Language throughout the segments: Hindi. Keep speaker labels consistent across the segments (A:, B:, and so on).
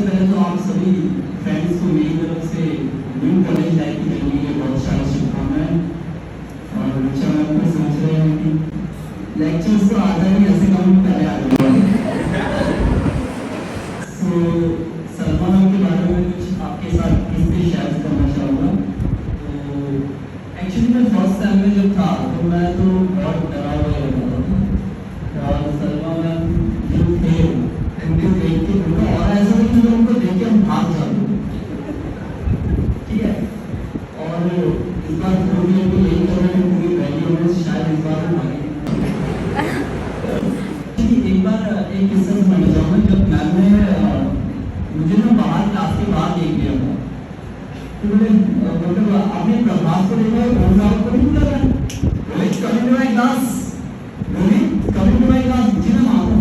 A: सबसे पहले तो आप सभी फ्रेंड्स को मेरी तरफ से न्यू कॉलेज लाइफ की के लिए बहुत सारी शुभकामनाएं। और बच्चा मैं आपको सोच रहे हैं कि लेक्चर्स तो आता ही ऐसे काम पहले आ रहे सो सलमा मैम के बारे में कुछ आपके साथ किससे शेयर करना चाहूँगा। तो एक्चुअली मैं फर्स्ट टाइम में जब था तो मैं तो बहुत डरा हुआ रहता था और सलमा मैम जो थे उनको देख के उनको और ऐसा नहीं कि उनको देख के हम भाग जाते, ठीक है। और इस बार फोन में भी यही कर रहे हैं पूरी वैल्यू में शायद इस बार भागे। एक बार एक किस्सा सुनाना चाहूँगा। जब मैम ने मुझे ना बाहर क्लास के बाहर देख लिया था तो मैंने मतलब आपने प्रभास को देखा है प्रभास को नहीं बुला रहा बोले कमिंग टू माय क्लास बोले कमिंग टू माय क्लास मुझे ना मारो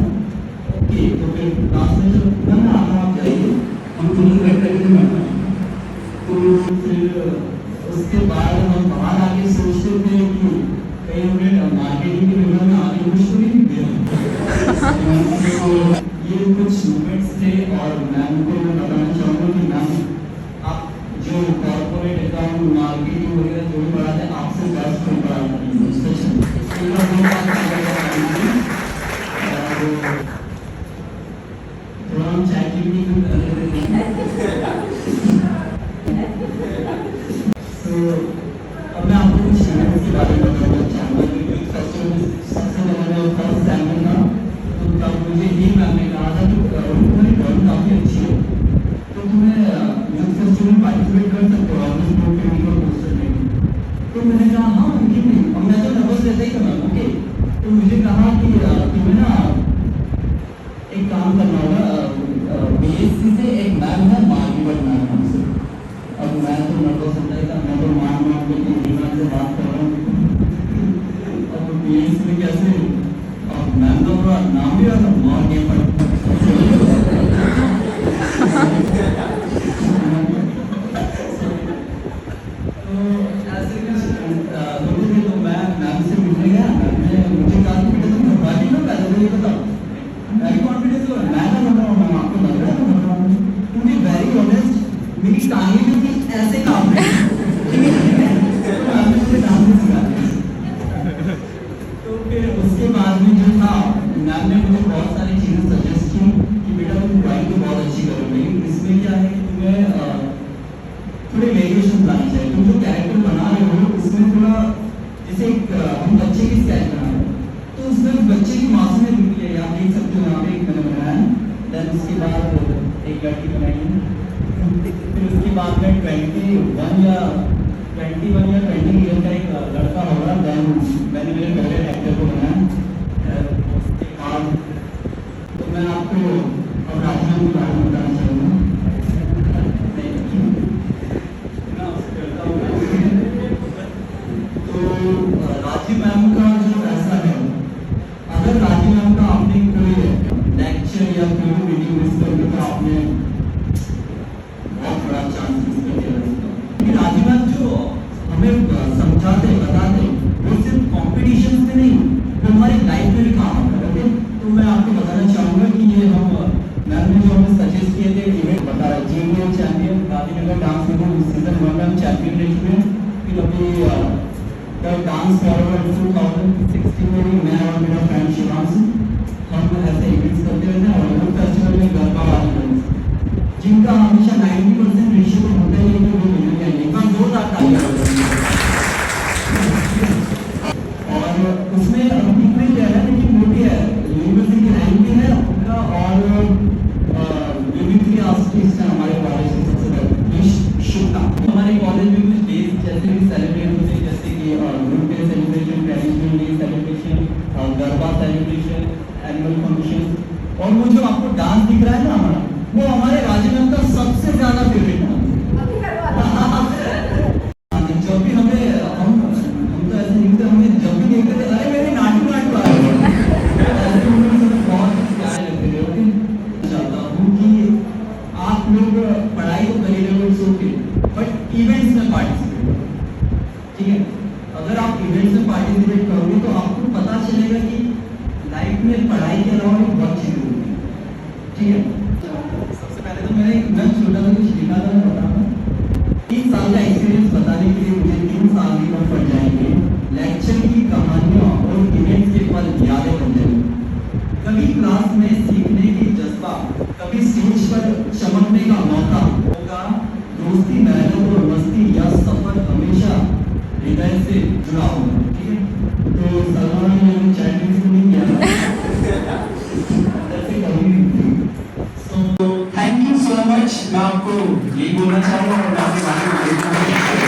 A: ओके। तो फिर क्लास में जब मैं आता आप जाइए हम दोनों बैठ करके बैठा तो फिर उसके बाद हम बाहर आके सोचते थे कि कहीं हमें मार्केटिंग के विभाग में आगे कुछ तो नहीं दिया। ये कुछ मूवमेंट्स थे और मैम को मैं बताना चाहूँगा कि मैम आप जो कॉर्पोरेट अकाउंट मार्केटिंग वगैरह जो भी पढ़ाते हैं आपसे बेस्ट को पढ़ाते हैं। थोड़ा हम चैटिंग तो अब मैं आपको कुछ इवेंट्स के बारे में बताना चाहूँगा। क्योंकि फेस्टिवल सबसे पहले मैं फर्स्ट टाइम में था तो तब मुझे ही मैम ने कहा था कि तुम्हारी ड्राइंग काफ़ी अच्छी है तो तुम्हें यूथ फेस्टिवल में पार्टिसिपेट कर सकते हो ऑफिस ग्रुप के वीडियो पोस्टर में। तो मैंने कहा हाँ क्यों नहीं। अब मैं तो नर्वस रहता ही था मैम ओके। तो मुझे कहा कि तुम्हें ना एक काम करना होगा बीएससी से एक मैम है मार्केट मैम हमसे। अब मैं तो नर्वस होता ही था मैं तो मान के दिमाग से बात कर रहा हूँ। अब बीएससी में कैसे अब मैम का पूरा नाम भी आता मार्केट मेरी कहानी में भी ऐसे काम है तो फिर उसके बाद में जो था मैम ने मुझे बहुत सारी चीज़ें सजेस्ट की कि बेटा तुम ड्राइंग तो बहुत अच्छी करो लेकिन इसमें क्या है कि तुम्हें थोड़े वेरिएशन लानी चाहिए। तुम जो कैरेक्टर बना रहे हो उसमें थोड़ा जैसे हम बच्चे की स्केच बना रहे हो तो उसमें बच्चे की मासूमियत होती है। आप देख सकते हो यहाँ पे एक मैंने बनाया देन उसके बाद एक लड़की बनाई है फिर उसके बाद में 21 या 20 ईयर का एक लड़का होगा देन मैंने मेरे फेवरेट एक्टर को बनाया। उसके बाद तो मैं आपको अब राजनाथ के बारे में बताना चाहूँगा। तो राजीव मैम का जो ऐसा है अगर राजीव मैम का आपने कोई लेक्चर या कोई वीडियो मिस कर दिया तो आपने बहुत बड़ा चांस मिस कर दिया। राजीव मैम जो हमें समझाते बताते वो सिर्फ कॉम्पिटिशन में नहीं वो हमारी लाइफ में भी काम आता है। तो मैं आपको बताना चाहूँगा कि ये हम मैम ने जो हमें सजेस्ट किए थे इवेंट बता रहा जीनियर चैंपियन गांधीनगर डांस में सीजन 1 में चैंपियन रह चुके हैं। फिर अभी द डांस फॉरवर्ड 2016 में भी मैं और मेरा फ्रेंड शिवांशु हम ऐसे इवेंट्स करते रहते हैं और यूथ फेस्टिवल में गरबा वाले जिनका हमेशा 90% रेशियो तो होता ही है कि वो मिलने आएंगे पर 2000 और उसमें इक्वल क्या है लेकिन वो भी है यूनिवर्सिटी रैंक भी है उनका और यूनिवर्सिटी आर्टिस्ट है हमारे कॉलेज के सबसे पहले शुभता। हमारे कॉलेज में कुछ डेज जैसे भी सेलिब्रेट होते हैं जैसे कि group day celebration traditional day celebration garba celebration annual function और वो जो आपको डांस दिख रहा है ना हमारा वो हमारे राजीव मैम का सबसे ज्यादा फेवरेट है। जब भी हमें हम तो ऐसे नहीं थे हमें जब भी देखते थे अरे मेरे नाटू नाटू आ रहे बहुत प्यारे लगते थे। ओके चाहता हूँ कि आप लोग पढ़ाई तो कर ही रहे हो ओके बट इवेंट्स में पार्टिसिपेट ठीक है। अगर आप इवेंट्स में पार्टिसिपेट करोगे तो आपको पता चलेगा कि लाइफ में पढ़ाई के अलावा बहुत चीज़ें होती है ठीक है। सबसे पहले तो मैंने में कुछ लिखा था मैं बताऊँ? 3 साल का एक्सपीरियंस बताने के लिए मुझे 3 साल भी कम पड़ जाएंगे। लेक्चर की कहानियाँ और इवेंट्स के पल यादें बन जाएंगी। कभी क्लास में सीखने की जज्बा, कभी स्टेज पर चमकने का मौका होगा। दोस्ती, मेहनत और मस्ती या सफर हमेशा हृदय से जुड़ा होगा। ठीक है, तो सलमान ने चैटिंग शुरू नहीं किया था। ऐसे कभी नहीं।
B: Thank you so much. मैं आपको यही बोलना चाहूँगा और मैं आपके बारे में